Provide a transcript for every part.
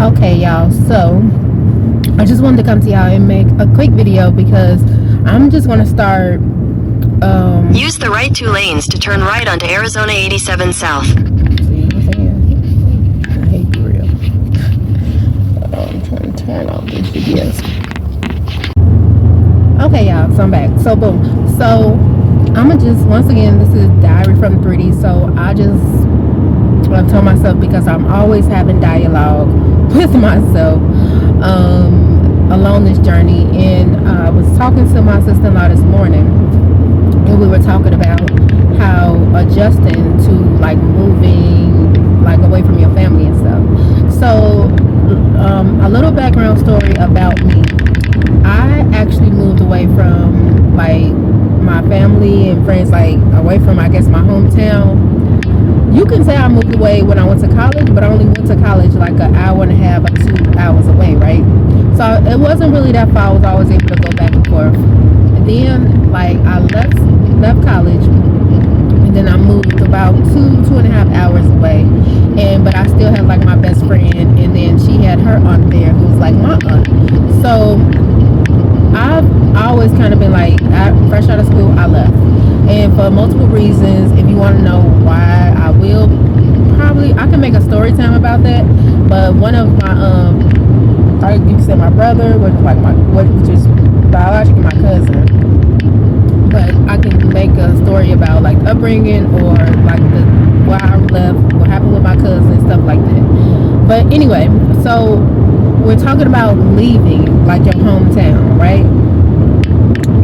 Okay, y'all. So I just wanted to come to y'all and make a quick video because I'm just gonna start. Use the right two lanes to turn right onto Arizona 87 South. See, I hate you real. I'm trying to turn off these videos. Okay, y'all. So I'm back. So boom. So I'ma just once again. This is Diary from 3D. So I've told myself because I'm always having dialogue with myself along this journey. And I was talking to my sister-in-law this morning, and we were talking about how adjusting to like moving like away from your family and stuff. So a little background story about me. I actually moved away from like my family and friends, like away from I guess my hometown. You can say I moved away when I went to college, but I only went to college like an hour and a half or 2 hours away, right? So it wasn't really that far. I was always able to go back and forth. And then like I left college, and then I moved about two and a half hours away. But I still had like my best friend, and then she had her aunt there who was like my aunt. So I've always kind of been like, fresh out of school, I left. And for multiple reasons, if you want to know why, I will probably, I can make a story time about that. But one of my, you can say my brother, which is biologically my cousin. But I can make a story about like upbringing or like why I left, what happened with my cousin, stuff like that. But anyway, so we're talking about leaving like your hometown, right?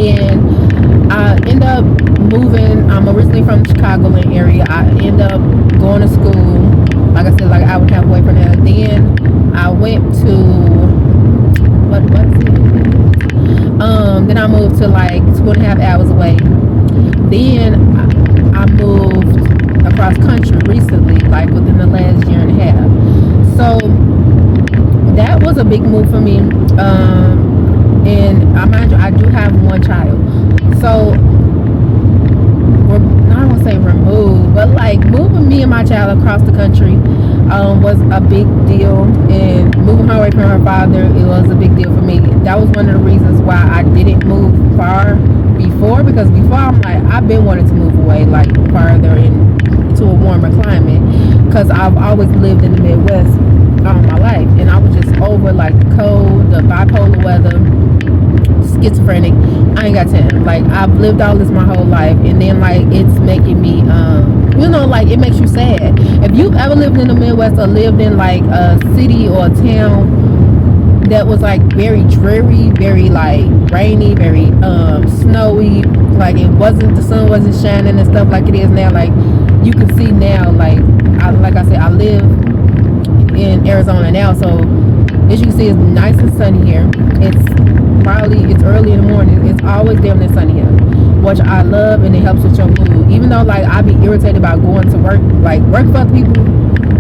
And I end up moving. I'm originally from the Chicagoland area. I end up going to school, like I said, like I would halfway from there. Then I went to what was it? Then I moved to like 2.5 hours away. Then I moved across country recently, like within the last year and a half. So that was a big move for me. And I do have one child. So I don't want to say remove, but like moving me and my child across the country was a big deal. And moving her away from her father, it was a big deal for me. That was one of the reasons why I didn't move far before, because before I'm like, I've been wanting to move away like farther into a warmer climate, because I've always lived in the Midwest all my life, and I was just over like the cold, the bipolar weather, schizophrenic. I ain't got time. Like I've lived all this my whole life, and then like it's making me like it makes you sad. If you've ever lived in the Midwest or lived in like a city or a town that was like very dreary, very like rainy, very snowy, like the sun wasn't shining and stuff like it is now, like you can see now, like I said, I live in Arizona now, so as you can see, it's nice and sunny here. It's early in the morning. It's always damn near sunny here, which I love, and it helps with your mood. Even though like I be irritated about going to work, like work for other people,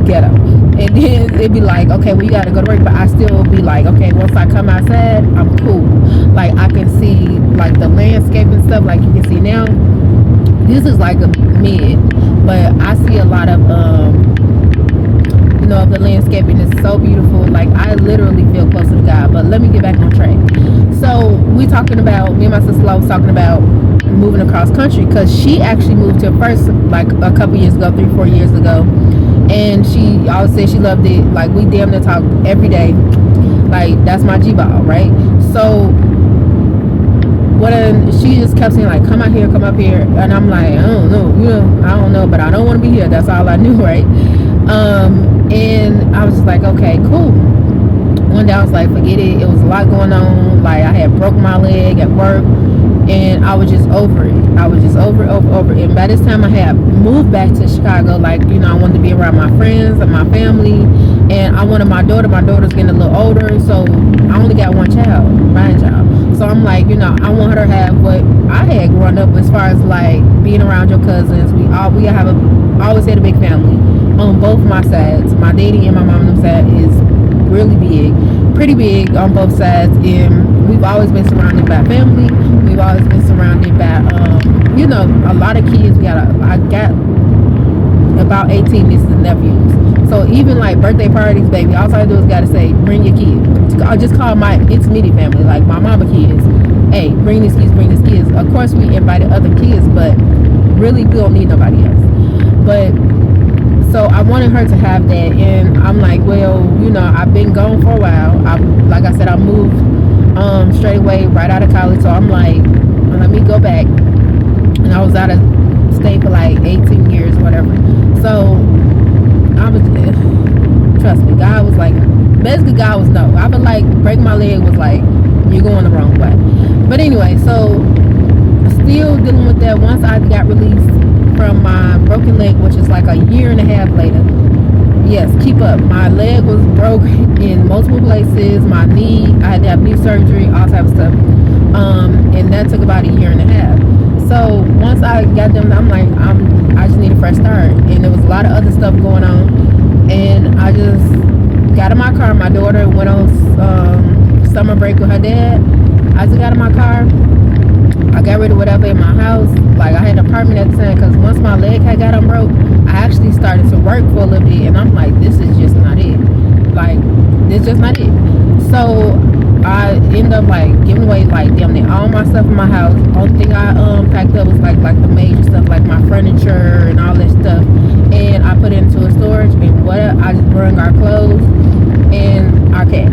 ghetto. And then it'd be like, okay, well you gotta go to work, but I still be like, okay, once I come outside, I'm cool. Like I can see like the landscape and stuff, like you can see now. This is like a mid, but I see a lot of of the landscaping is so beautiful. Like I literally feel close to God. But let me get back on track. So me and my sister was talking about moving across country, because she actually moved here first like a couple years ago, 3-4 years ago, and she always said she loved it. Like we damn near talk every day. Like that's my G-ball, right? So she just kept saying like, come out here, come up here, and I'm like, I don't know, I don't know, but I don't want to be here. That's all I knew, right? And I was just like, okay, cool. One day I was like, forget it. It was a lot going on. Like I had broke my leg at work, and I was just over it. I was just over it. And by this time I had moved back to Chicago. Like, I wanted to be around my friends and my family, and I wanted my daughter. My daughter's getting a little older, so I only got one child, my child. So I'm like, I want her to have what I had growing up, as far as like being around your cousins. We always had a big family on both my sides. My daddy and my mom's side is really big, pretty big on both sides, and we've always been surrounded by family. We've always been surrounded by a lot of kids. I got about 18 nieces and nephews. So even like birthday parties, baby, all I do is gotta say, bring your kids. I just call my intermediate family, like my mama kids. Hey, bring these kids, bring these kids. Of course, we invited other kids, but really, we don't need nobody else. But so I wanted her to have that, and I'm like, well, you know, I've been gone for a while. Like I said, I moved straight away right out of college, so I'm like, let me go back. And I was out of state for like 18 years, whatever. So I was, trust me, God was like, basically God was no. I feel like breaking my leg was like, you're going the wrong way. But anyway, so still dealing with that. Once I got released from my broken leg, which is like a year and a half later, yes, keep up. My leg was broke in multiple places. My knee, I had to have knee surgery, all type of stuff. And that took about a year and a half. So once I got them, I'm like, I just need a fresh start. And there was a lot of other stuff going on. And I just got in my car. My daughter went on summer break with her dad. I just got in my car. I got rid of whatever in my house. Like, I had an apartment at the time, because once my leg had got unbroke, I actually started to work for a little bit, and I'm like, this is just not it. Like, this is just not it. So I ended up like giving away like damn near all my stuff in my house. Only thing I packed up was like the major stuff, like my furniture and all that stuff, and I put it into a storage. And what I just brought our clothes and our cat.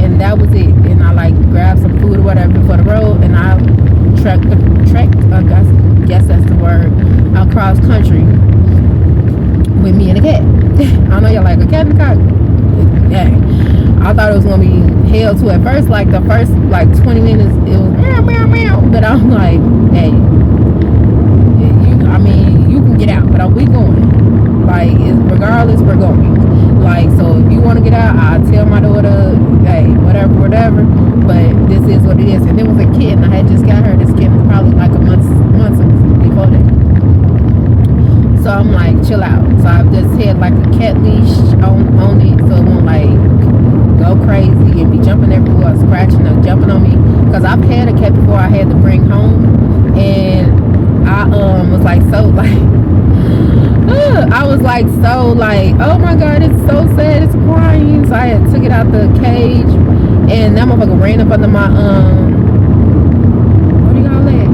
And that was it. And I like grabbed some food or whatever for the road, and I trekked, I guess that's the word, across country with me and the cat. I know y'all like a cat in the car. Dang. I thought it was gonna be hell too at first. Like the first like 20 minutes, it was meow meow meow. But I'm like, hey, you can get out, but we going. Like, regardless, we're going. Like, so if you want to get out, I'll tell my daughter, hey, whatever. But this is what it is. And there was a kitten. I had just got her. This kitten was probably like a month before that. So I'm like, chill out. So I've just had like a cat leash on it, so it won't like go crazy and be jumping everywhere, scratching or jumping on me. Because I've had a cat before I had to bring home, and I was like so like I was like so like, oh my god, it's so sad, it's crying. So I had took it out the cage, and that motherfucker ran up under my what do you call it?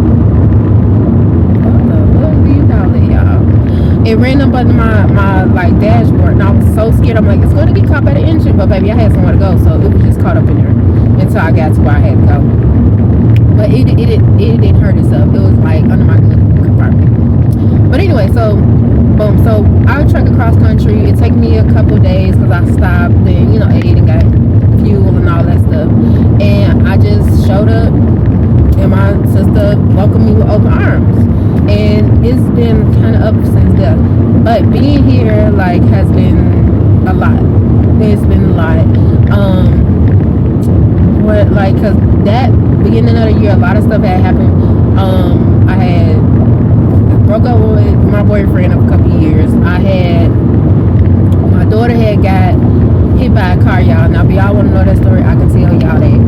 What do you call it, y'all? It ran up under my like dashboard, and I was so scared. I'm like, it's gonna get caught by the engine, but baby, I had somewhere to go, so it was just caught up in there until I got to where I had to go. But it didn't hurt itself. It was like under my compartment. But anyway, so boom. So I trekked across country. It took me a couple days because I stopped and ate and got fuel and all that stuff. And I just showed up, and my sister welcomed me with open arms. And it's been kind of up since then. But being here like has been a lot. It's been a lot. Cause that beginning of the year, a lot of stuff had happened. I had broke up with my boyfriend of a couple of years. My daughter had got hit by a car, y'all. Now, if y'all want to know that story, I can tell y'all that.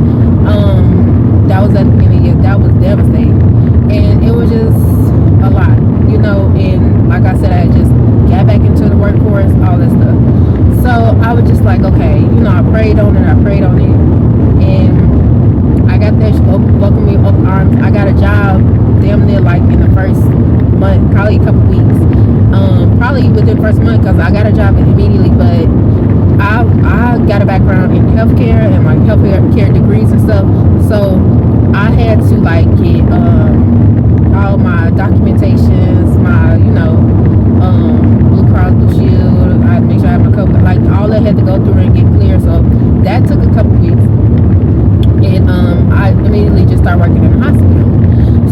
That was at the beginning of the year. That was devastating. And it was just a lot, and like I said, I had just got back into the workforce, all that stuff. So I was just like, okay, I prayed on it, and I got that welcome me open arms. I got a job damn near like in the first month, probably a couple weeks, probably within the first month, because I got a job immediately. But I got a background in healthcare and like healthcare degrees and stuff, so I had to like get all my documentations, my Blue Cross Blue Shield. I had to make sure I had my COVID, like all that had to go through and get clear. So that took a couple weeks, and I immediately just started working in the hospital.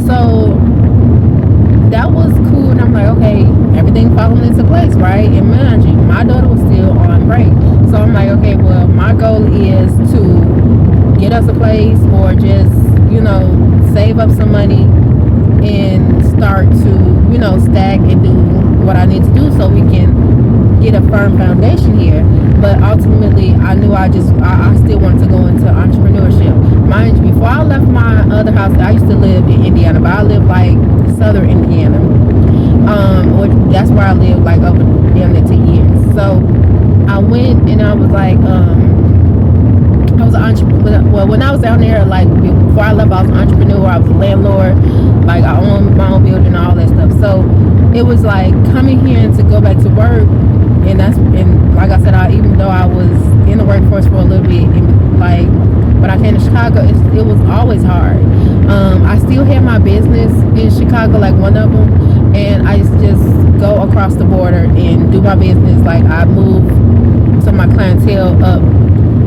So that was cool, and I'm like, okay, everything falling into place, right? And mind you, my daughter was still on break, so I'm like, okay, well, my goal is to get us a place, or just save up some money and start to stack and do what I need to do so we can get a firm foundation here. But ultimately, I knew I still wanted to go into entrepreneurship. Mind you, before I left my other house, I used to live in Indiana, but I live like southern Indiana, That's where I lived like over damn near 10 years. So I went and I was like, I was an entrepreneur. Well, when I was down there, like before I left, I was an entrepreneur. I was a landlord. Like I owned my own building and all that stuff. So it was like coming here and to go back to work, and like I said, even though I was in the workforce for a little bit, and like when I came to Chicago, it was always hard. I still had my business in Chicago, like one of them, and I used to just go across the border and do my business. Like I moved some of my clientele up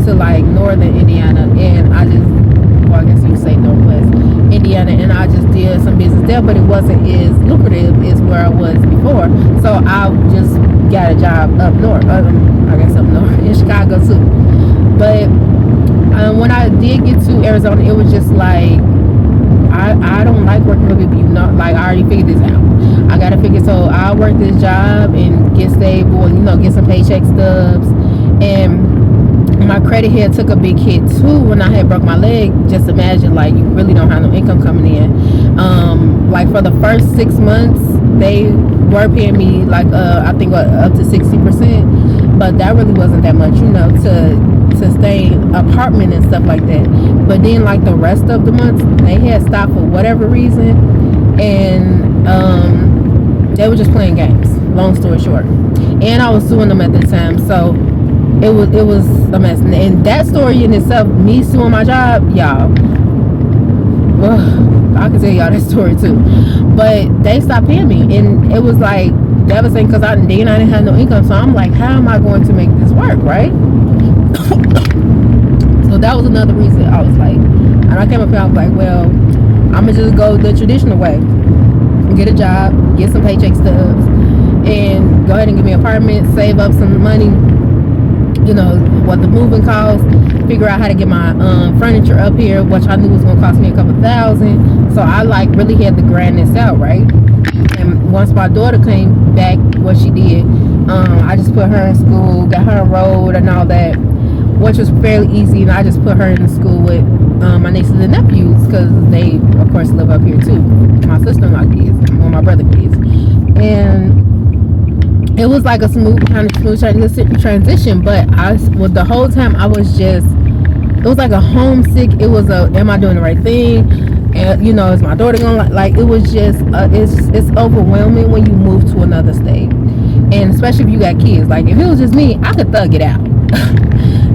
to like northern Indiana, and I guess you could say northwest Indiana, and I just did some business there, but it wasn't as lucrative as where I was before. So I just got a job up north, I guess up north in Chicago too. But when I did get to Arizona, it was just like I don't like working with people. Like I already figured this out. I gotta figure, so I'll work this job and get stable, and get some paycheck stubs. And my credit here took a big hit too when I had broke my leg. Just imagine, like, you really don't have no income coming in. Like for the first 6 months, they were paying me like I think up to 60%, but that really wasn't that much, to stay apartment and stuff like that. But then like the rest of the months, they had stopped for whatever reason, and they were just playing games. Long story short, and I was suing them at the time, so it was a mess. And that story in itself, me suing my job, y'all, I can tell y'all that story too. But they stopped paying me, and it was like devastating because I didn't have no income. So I'm like, how am I going to make this work, right? So that was another reason I was like, and I came up here, I was like, well, I'm gonna just go the traditional way, get a job, get some paycheck stubs, and go ahead and get me an apartment, save up some money, what the moving costs, figure out how to get my furniture up here, which I knew was going to cost me a couple $1,000. So I like really had to grind this out, right? And once my daughter came back, what she did, I just put her in school, got her enrolled and all that, which was fairly easy. And I just put her in school with my nieces and nephews, because they of course live up here too, my sister-in-law kids, or my brother kids. And it was like a smooth transition, but the whole time I was just, it was like a homesick. It was am I doing the right thing? And is my daughter gonna like? It was just it's overwhelming when you move to another state, and especially if you got kids. Like if it was just me, I could thug it out.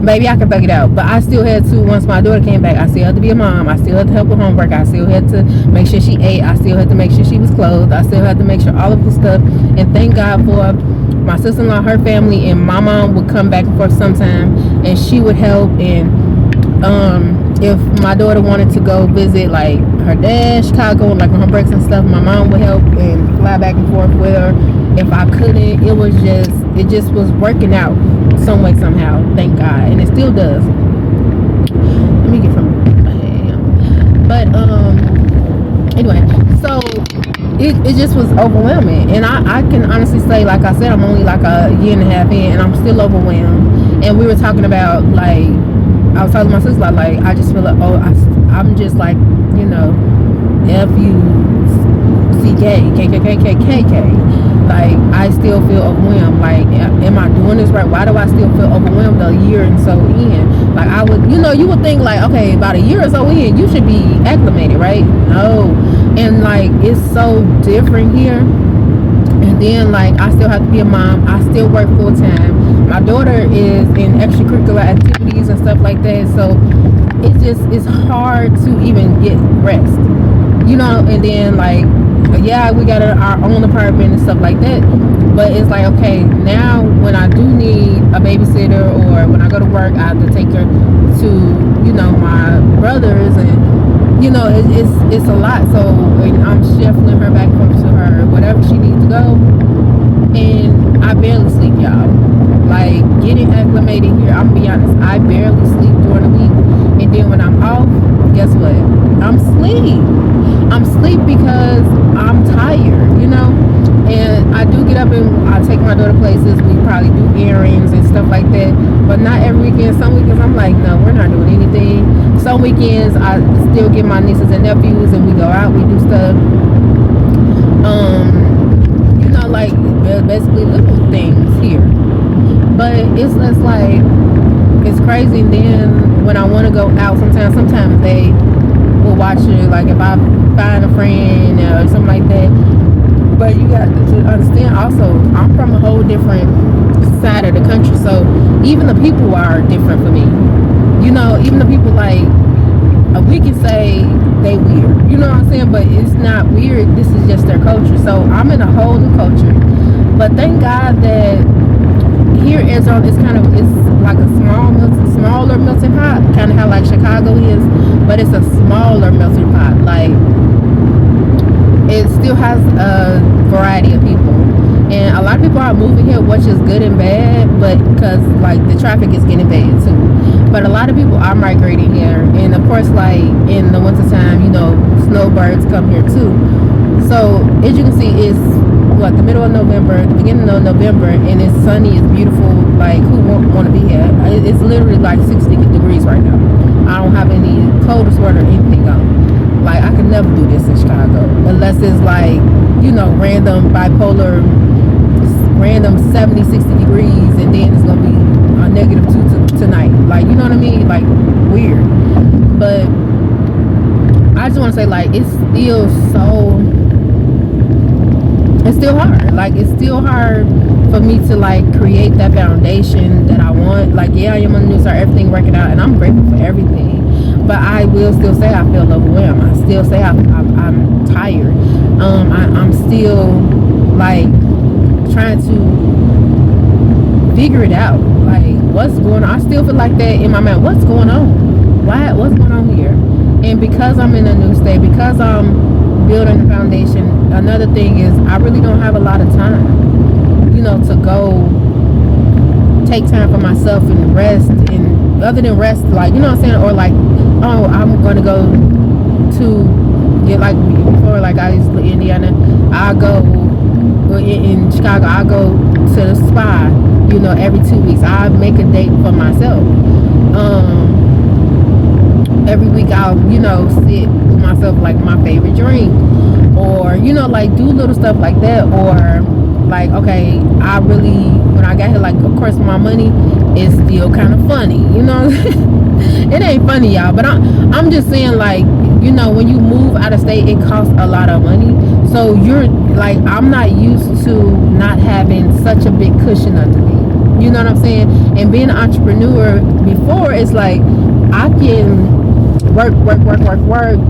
Maybe I could thug it out, but I still had to. Once my daughter came back, I still had to be a mom. I still had to help with homework. I still had to make sure she ate. I still had to make sure she was clothed. I still had to make sure all of the stuff. And thank God for my sister-in-law, her family, and my mom would come back and forth sometime, and she would help. And if my daughter wanted to go visit like her dad, Chicago, like on her breaks and stuff, my mom would help and fly back and forth with her. If I couldn't, it just was working out some way somehow. Thank God, and it still does. Let me get from. But anyway, so it just was overwhelming, and I can honestly say, like I said, I'm only like a year and a half in, and I'm still overwhelmed. And we were talking about, like, I was telling my sister, like I just feel like, I'm just like, FUCK. Like I still feel overwhelmed. Like, am I doing this right? Why do I still feel overwhelmed a year and so in? Like I would, you would think like, okay, about a year or so in, you should be acclimated, right? No. And like it's so different here. And then like I still have to be a mom. I still work full time. My daughter is in extracurricular activities and stuff like that. So it's hard to even get rest. And then like, yeah, we got our own apartment and stuff like that. But it's like, okay, now when I do need a babysitter, or when I go to work, I have to take her to, my brothers, and it's a lot. So I'm shuffling her back from to her whatever she needs to go, and I barely sleep, y'all. Like getting acclimated here, I'm gonna be honest, I barely sleep during the week, and then when I'm off, guess what? I'm asleep because I'm tired, and I do get up and I take my daughter places. We probably do errands and stuff like that, but not every weekend. Some weekends I'm like, no, we're not doing anything. Some weekends I still get my nieces and nephews and we go out, we do stuff. like basically little things here. But it's like it's crazy. And then when I want to go out, sometimes they will watch it. Like if I find a friend or something like that. But you got to understand also, I'm from a whole different side of the country, so even the people are different for me. You know, even the people like we can say they weird. You know what I'm saying? But it's not weird. This is just their culture. So I'm in a whole new culture. But thank God that here is it's like a smaller melting pot, kind of how like Chicago is, but it's a smaller melting pot. Like it still has a variety of people, and a lot of people are moving here, which is good and bad, but because like the traffic is getting bad too. But a lot of people are migrating here, and of course, like in the wintertime, you know, snowbirds come here too. So as you can see, it's the middle of November, the beginning of November, and it's sunny, it's beautiful. Like who want to be here? It's literally like 60 degrees right now. I don't have any cold sweater or anything on. Like I could never do this in Chicago unless it's like, you know, random 70, 60 degrees, and then it's gonna be a -2 tonight. Like, you know what I mean? Like weird. But I just want to say, like, it's still hard. Like it's still hard for me to like create that foundation that I want. Like, yeah, I am on the new start, everything working out, and I'm grateful for everything. But I will still say I feel overwhelmed. I still say I'm tired. I'm still like trying to figure it out. Like what's going on? I still feel like that in my mind. What's going on? What's going on here? And because I'm in a new state, because I'm building the foundation, another thing is I really don't have a lot of time, you know, to go take time for myself and rest. And other than rest, like, you know what I'm saying, or like, oh, I'm gonna go to get, like before, like I used to Indiana, I go in Chicago, I go to the spa, you know, every 2 weeks. I make a date for myself. Every week I'll, you know, sit with myself, like my favorite drink, or, you know, like do little stuff like that. Or like, okay, I really, when I got here, like, of course my money is still kind of funny, you know. It ain't funny, y'all, but I'm just saying, like, you know, when you move out of state, it costs a lot of money. So you're like, I'm not used to not having such a big cushion under me, you know what I'm saying? And being an entrepreneur before, it's like I can work,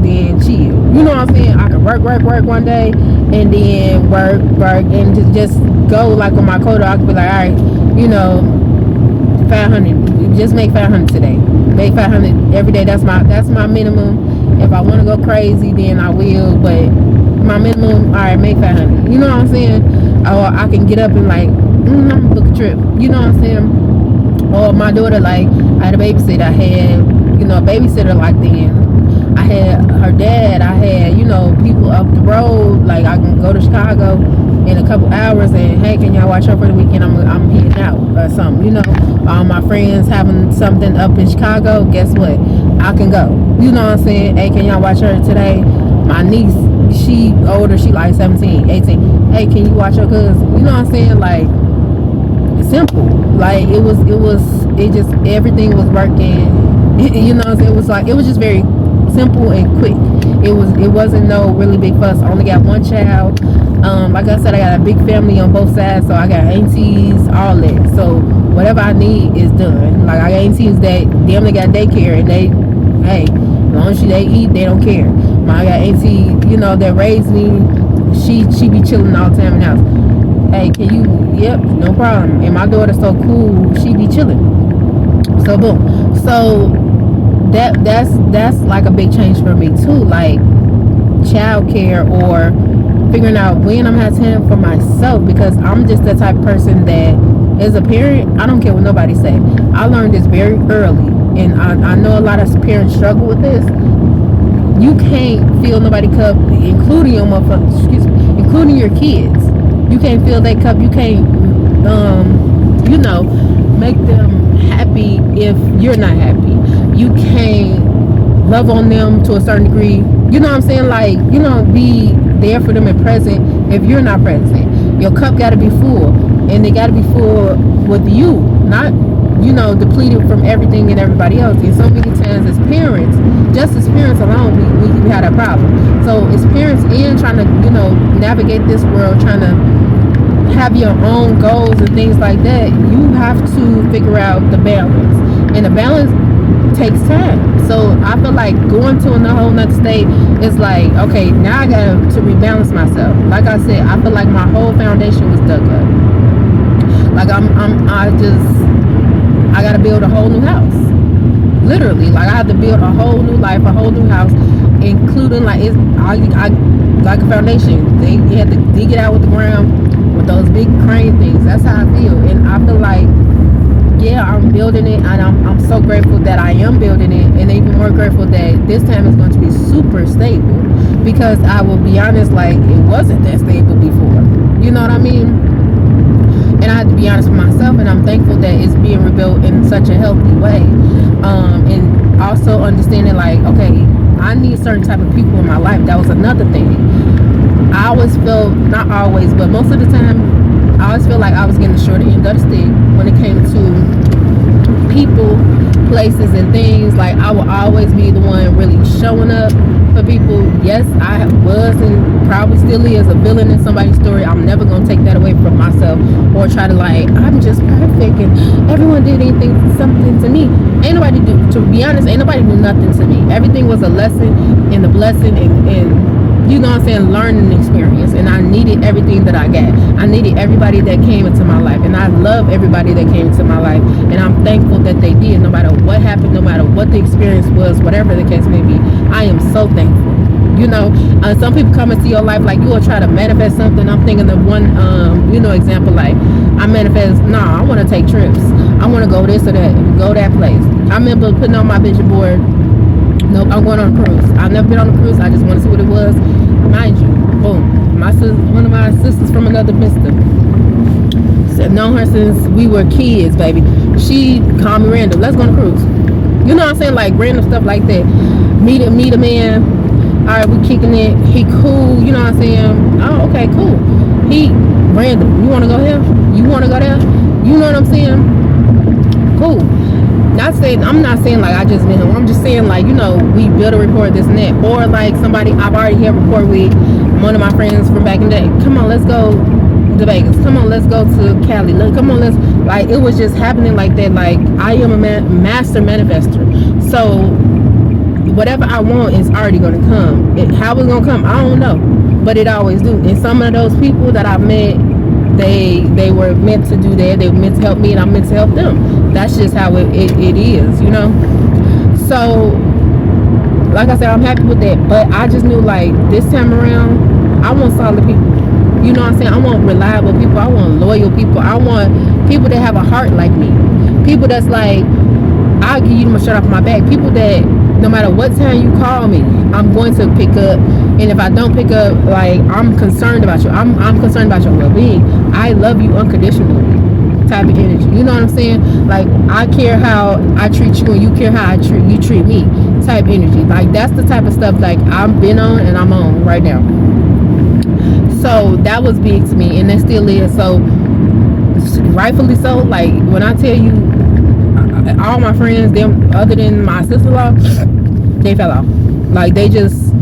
then chill. You know what I'm saying? I can work one day, and then work, and just go like on my quota. I could be like, all right, you know, 500. Just make 500 today. Make 500 every day. That's my minimum. If I want to go crazy, then I will. But my minimum, all right, make 500. You know what I'm saying? Or I can get up and like, I'm gonna book a trip. You know what I'm saying? Or my daughter, like, I had a babysitter. I had, you know, a babysitter like then. I had her dad. I had, you know, people up the road. Like, I can go to Chicago in a couple hours and, hey, can y'all watch her for the weekend? I'm heading out or something, you know. All my friends having something up in Chicago, guess what? I can go. You know what I'm saying? Hey, can y'all watch her today? My niece, she older, she like 17, 18. Hey, can you watch her cousin? You know what I'm saying? Like, simple. Like, it just, everything was working. You know what I'm saying? It was just very simple and quick. It wasn't no really big fuss. I only got one child. Like I said, I got a big family on both sides, so I got aunties, all that. So whatever I need is done. Like, I got aunties that damn near got daycare, and they, hey, as long as they eat, they don't care. I got auntie, you know, that raised me. She be chilling all the time in the house. Hey, can you? Yep, no problem. And my daughter's so cool, she be chilling. So boom. So that's like a big change for me too. Like childcare, or figuring out when I'm having time for myself, because I'm just the type of person that, as a parent, I don't care what nobody say. I learned this very early, and I know a lot of parents struggle with this. You can't fill nobody cup, including your including your kids. You can't fill their cup. You can't, you know, make them happy if you're not happy. You can't love on them to a certain degree. You know what I'm saying? Like, you know, be there for them and present if you're not present. Your cup got to be full, and it got to be full with you, not, you know, depleted from everything and everybody else. And so many times as parents, just as parents alone, we had a problem. So as parents in trying to, you know, navigate this world, trying to have your own goals and things like that, you have to figure out the balance, and the balance takes time. So I feel like going to a whole nother state is like, okay, now I got to rebalance myself. Like I said, I feel like my whole foundation was dug up. Like I gotta build a whole new house. Literally, like I have to build a whole new life, a whole new house, including like I like a foundation. They had to dig it out with the ground with those big crane things. That's how I feel, and I feel like, yeah, I'm building it, and I'm so grateful that I am building it, and even more grateful that this time is going to be super stable, because I will be honest, like, it wasn't that stable before. You know what I mean? And I have to be honest with myself, and I'm thankful that it's being rebuilt in such a healthy way. And also understanding, like, okay, I need certain type of people in my life. That was another thing. I always felt, not always, but most of the time, I always feel like I was getting the short end of the stick when it came to people, places, and things. Like, I will always be the one really showing up for people. Yes, I was and probably still is a villain in somebody's story. I'm never going to take that away from myself or try to, like, I'm just perfect and everyone did something to me. Ain't nobody do, to be honest, ain't nobody do nothing to me. Everything was a lesson and a blessing, and you know what I'm saying, learning experience. And I needed everything that I got. I needed everybody that came into my life, and I love everybody that came into my life, and I'm thankful that they did. No matter what happened, no matter what the experience was, whatever the case may be, I am so thankful. You know, some people come into your life like you will try to manifest something. I'm thinking of one you know, example, like I manifest, I want to take trips, I want to go this or that, go that place. I remember putting on my vision board, nope, I'm going on a cruise. I've never been on a cruise. I just want to see what it was. Mind you, boom, my sister, one of my sisters from another mister, said, known her since we were kids, baby. She called me random, let's go on a cruise. You know what I'm saying? Like random stuff like that. Meet a man. All right, we kicking it. He cool. You know what I'm saying? Oh, okay, cool. He random. You want to go here? You want to go there? You know what I'm saying? Cool. I'm not saying like I just met him. I'm just saying, like, you know, we build a rapport, this and that. Or like somebody I've already had rapport with, one of my friends from back in the day. Come on, let's go to Vegas. Come on, let's go to Cali. Come on, let's, like, it was just happening like that. Like, I am a master manifester. So whatever I want is already going to come. How it's going to come, I don't know, but it always do. And some of those people that I've met, they were meant to do that. They were meant to help me, and I'm meant to help them. That's just how it is, you know. So like I said, I'm happy with that, but I just knew, like, this time around, I want solid people. You know what I'm saying? I want reliable people. I want loyal people. I want people that have a heart like me. People that's like, I'll give you my shirt off my back. People that no matter what time you call me, I'm going to pick up. And if I don't pick up, like, I'm concerned about you. I'm concerned about your well-being. I love you unconditionally type of energy. You know what I'm saying? Like, I care how I treat you, and you care how you treat me type energy. Like, that's the type of stuff, like, I've been on and I'm on right now. So that was big to me, and that still is. So rightfully so. Like, when I tell you, all my friends, them other than my sister-in-law, they fell off. Like, they just,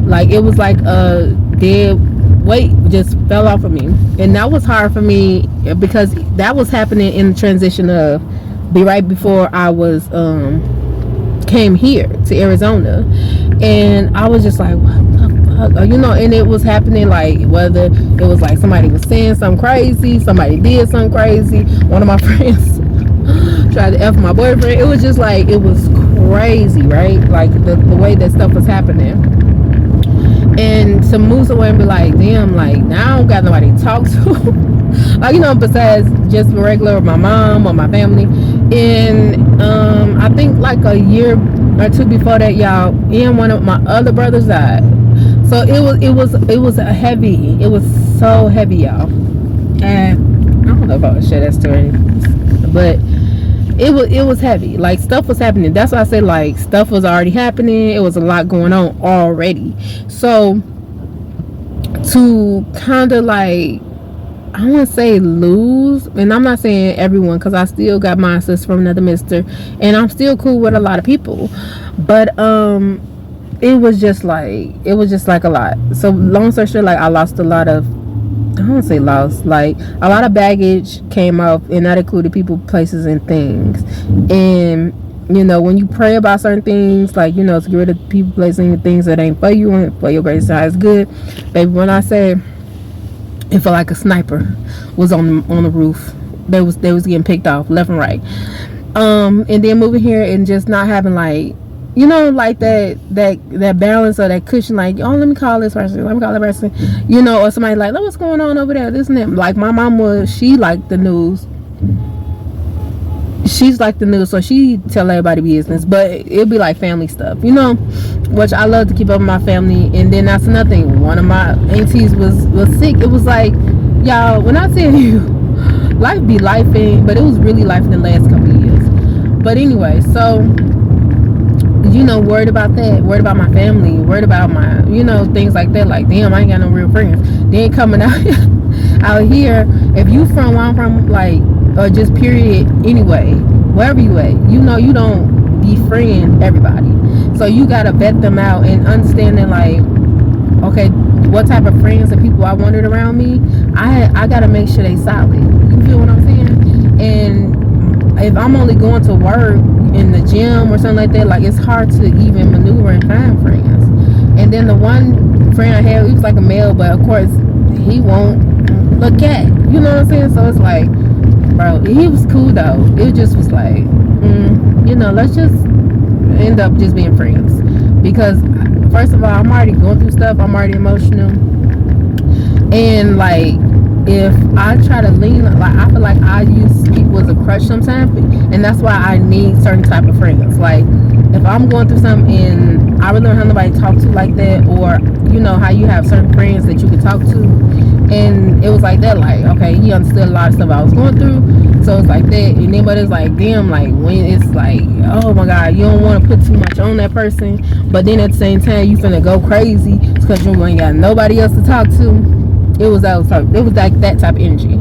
like, it was like a dead weight just fell off of me. And that was hard for me, because that was happening in the transition of right before I was came here to Arizona. And I was just like, what the fuck, you know. And it was happening, like, whether it was like somebody was saying something crazy, somebody did something crazy, one of my friends tried to F my boyfriend. It was just like, it was crazy, right? Like the way that stuff was happening. And to move away and be like, damn, like, now I don't got nobody to talk to. Like, you know, besides just regular, my mom or my family. And I think like a year or two before that, y'all, and one of my other brothers died. So it was a heavy. It was so heavy, y'all. And I don't know if I would share that story, but it was heavy. Like, stuff was happening. That's why I say, like, stuff was already happening. It was a lot going on already. So to kind of like I want to say lose, and I'm not saying everyone, because I still got my sis from another mister, and I'm still cool with a lot of people, but it was just like a lot. So long story short, like I lost a lot of, I don't want to say lost, like a lot of baggage came up, and that included people, places, and things. And you know, when you pray about certain things, like, you know, to get rid of people, places, and things that ain't for you and for your greatest side is good, baby. When I say it felt like a sniper was on the roof. They was getting picked off left and right. And then moving here and just not having, like, you know, like that balance or that cushion, like, oh, let me call this person, let me call that person, you know, or somebody like, what's going on over there, this and that. Like my mom she liked the news. She's like the news, so she tell everybody business, but it'd be like family stuff, you know, which I love to keep up with my family. And then that's another thing. One of my aunties was sick. It was like, y'all, when I tell you, life be lifing, but it was really life in the last couple of years. But anyway, so, you know, worried about that, worried about my family, worried about my, you know, things like that. Like, damn, I ain't got no real friends. Then coming out here, if you from where I'm from, like, or just period, anyway, wherever you at, you know, you don't befriend everybody, so you gotta vet them out and understanding, like, okay, what type of friends and people I wanted around me, I gotta make sure they solid. You feel what I'm saying? And if I'm only going to work in the gym or something like that, like, it's hard to even maneuver and find friends. And then the one friend I had, he was like a male, but of course he won't look at, you know what I'm saying? So it's like, bro, he was cool though. It just was like, you know, let's just end up just being friends. Because first of all, I'm already going through stuff. I'm already emotional. And like, if I try to lean, like, I feel like I use people as a crutch sometimes. And that's why I need certain type of friends. Like, if I'm going through something and I really don't have nobody to talk to like that, or, you know, how you have certain friends that you can talk to. And it was like that, like, okay, he understood a lot of stuff I was going through, so it's like that. And then, but it's like, damn, like, when it's like, oh my god, you don't want to put too much on that person, but then at the same time you finna go crazy because you ain't got nobody else to talk to. It was like that type of energy.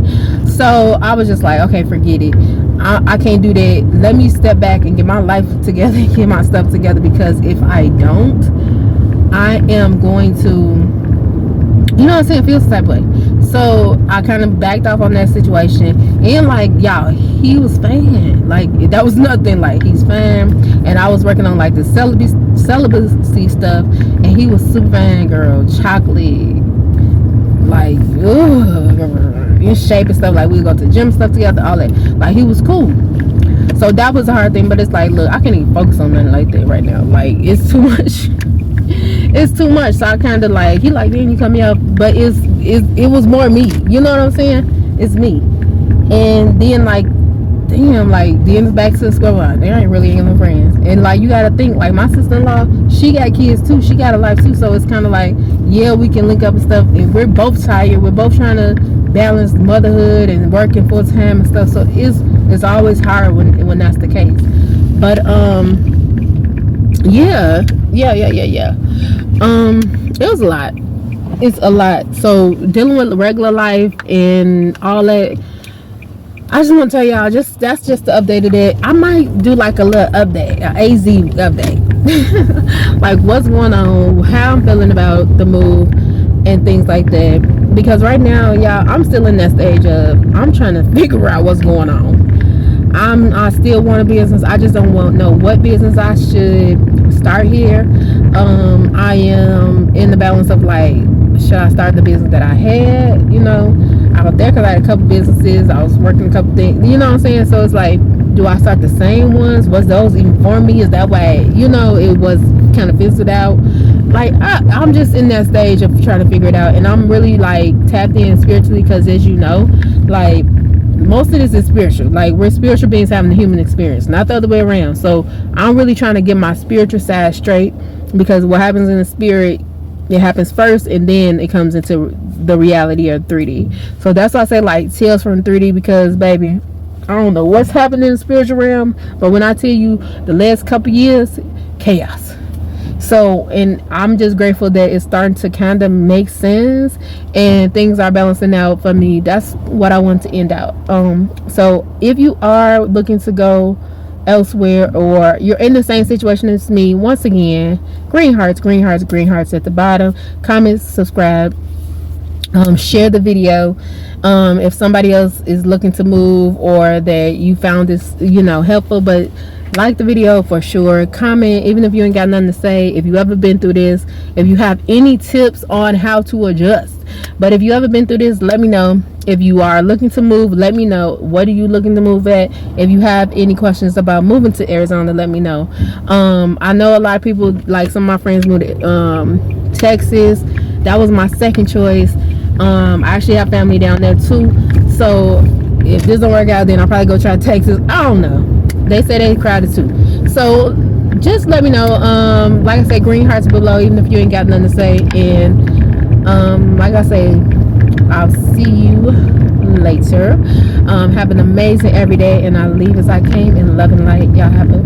So I was just like, okay, forget it. I can't do that. Let me step back and get my life together, get my stuff together, because if I don't, I am going to, you know what I'm saying, feel some type of way. So I kind of backed off on that situation. And like, y'all, he was fan. Like, that was nothing. Like, he's fan. And I was working on like the celibacy stuff, and he was super fan, girl, chocolate, like, in shape and stuff. Like, we would go to the gym stuff together, all that. Like, he was cool. So that was a hard thing. But it's like, look, I can't even focus on nothing like that right now. Like, it's too much. It's too much. So I kind of like, he like, then you come here, but it was more me, you know what I'm saying? It's me. And then like, damn, like, then it's back to the square one. They ain't really ain't no friends. And like, you gotta think, like, my sister-in-law, she got kids too, she got a life too. So it's kind of like, yeah, we can link up and stuff, and we're both tired, we're both trying to balance motherhood and working full-time and stuff. So it's always hard when that's the case. But yeah. It was a lot. It's a lot. So dealing with regular life and all that, I just want to tell y'all, that's just the update of that. I might do like a little update, a AZ update. Like, what's going on, how I'm feeling about the move and things like that. Because right now, y'all, I'm still in that stage of, I'm trying to figure out what's going on. I still want a business. I just don't know what business I should start here. I am in the balance of like, should I start the business that I had? You know, I was there because I had a couple businesses. I was working a couple things. You know what I'm saying? So it's like, do I start the same ones? Was those even for me? Is that why, you know, it was kind of fizzled out? Like, I'm just in that stage of trying to figure it out. And I'm really like tapped in spiritually because, as you know, like, most of this is spiritual. Like, we're spiritual beings having the human experience, not the other way around. So I'm really trying to get my spiritual side straight, because what happens in the spirit, it happens first, and then it comes into the reality of 3D. So that's why I say, like, Tales from 3D, because baby, I don't know what's happening in the spiritual realm, but when I tell you the last couple years, chaos. So, and I'm just grateful that it's starting to kind of make sense and things are balancing out for me. That's what I want to end out. So if you are looking to go elsewhere or you're in the same situation as me, once again, green hearts, green hearts, green hearts at the bottom. Comment, subscribe, share the video. If somebody else is looking to move or that you found this, helpful, but like the video for sure. Comment, even if you ain't got nothing to say, if you ever been through this, if you have any tips on how to adjust. But if you ever been through this, let me know. If you are looking to move, let me know. What are you looking to move at? If you have any questions about moving to Arizona, let me know. I know a lot of people, like some of my friends moved to Texas. That was my second choice. I actually have family down there too. So if this don't work out, then I'll probably go try Texas. I don't know. They say they crowded too. So just let me know. Like I said, green hearts below, even if you ain't got nothing to say. And like I say, I'll see you later. Have an amazing everyday, and I'll leave as I came in love and light. Y'all have a